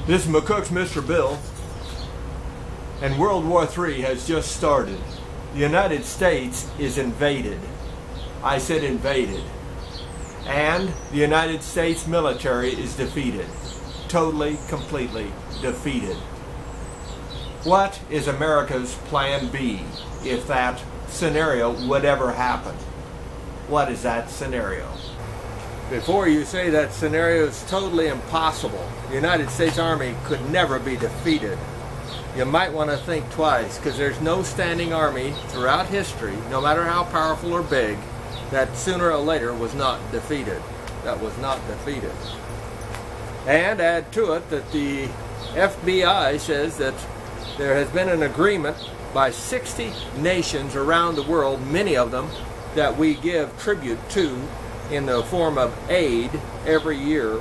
This is McCook's Mr. Bill, and World War III has just started. The United States is invaded. I said invaded. And the United States military is defeated. Totally, completely defeated. What is America's plan B if that scenario would ever happen? What is that scenario? Before you say that scenario is totally impossible, the United States Army could never be defeated, you might want to think twice, because there's no standing army throughout history, no matter how powerful or big, that sooner or later was not defeated. That was not defeated. And add to it that the FBI says that there has been an agreement by 60 nations around the world, many of them that we give tribute to in the form of aid every year.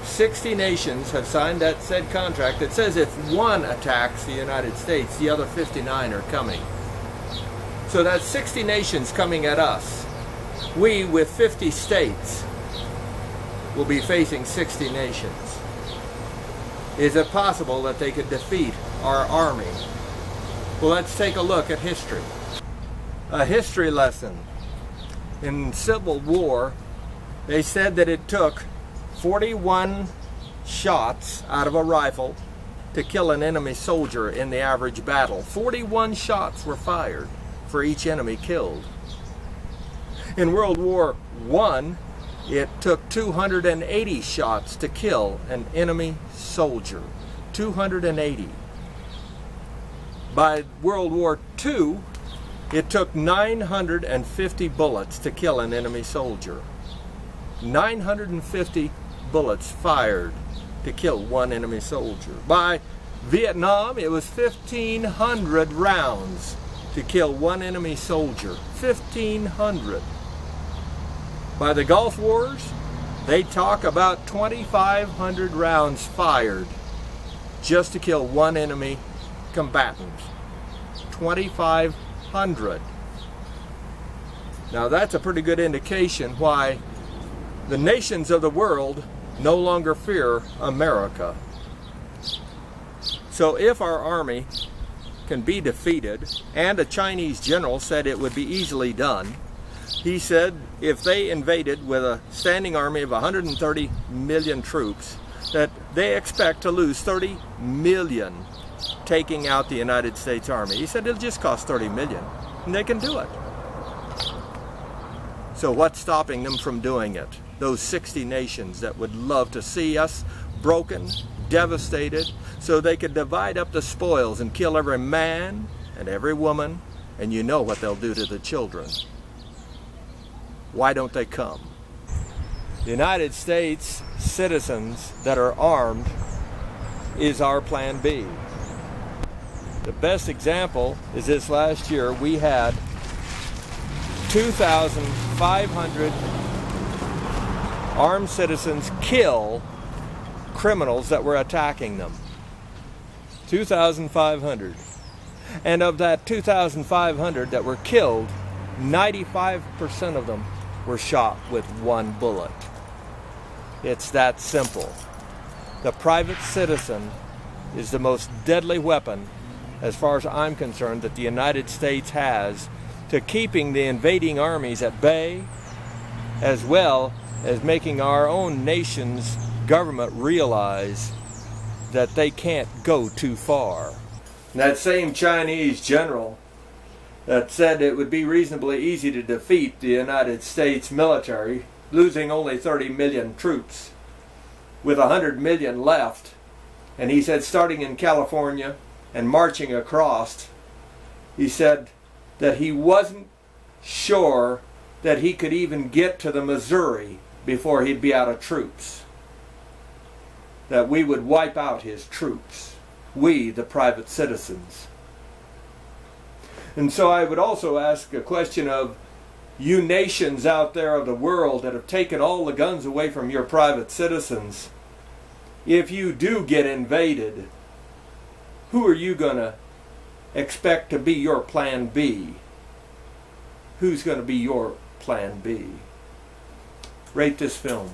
60 nations have signed that said contract that says if one attacks the United States, the other 59 are coming. So that's 60 nations coming at us. We, with 50 states, will be facing 60 nations. Is it possible that they could defeat our army? Well, let's take a look at history. A history lesson. In Civil War, they said that it took 41 shots out of a rifle to kill an enemy soldier in the average battle. 41 shots were fired for each enemy killed. In World War I, it took 280 shots to kill an enemy soldier. 280. By World War II, it took 950 bullets to kill an enemy soldier. 950 bullets fired to kill one enemy soldier. By Vietnam, it was 1,500 rounds to kill one enemy soldier. 1,500. By the Gulf Wars, they talk about 2,500 rounds fired just to kill one enemy combatant. 2,500. Now that's a pretty good indication why the nations of the world no longer fear America. So if our army can be defeated, and a Chinese general said it would be easily done, he said if they invaded with a standing army of 130 million troops, that they expect to lose 30 million taking out the United States Army. He said it'll just cost 30 million, and they can do it. So what's stopping them from doing it? Those 60 nations that would love to see us broken, devastated, so they could divide up the spoils and kill every man and every woman, and you know what they'll do to the children. Why don't they come? The United States citizens that are armed is our plan B. The best example is this last year we had 2,500 armed citizens kill criminals that were attacking them. 2,500. And of that 2,500 that were killed, 95% of them were shot with one bullet. It's that simple. The private citizen is the most deadly weapon, as far as I'm concerned, that the United States has to keeping the invading armies at bay, as well as making our own nation's government realize that they can't go too far. And that same Chinese general that said it would be reasonably easy to defeat the United States military, losing only 30 million troops, with 100 million left, and he said starting in California and marching across, he said that he wasn't sure that he could even get to the Missouri before he'd be out of troops. That we would wipe out his troops. We, the private citizens. And so I would also ask a question of you nations out there of the world that have taken all the guns away from your private citizens. If you do get invaded, who are you going to expect to be your plan B? Who's going to be your plan B? Rate this film.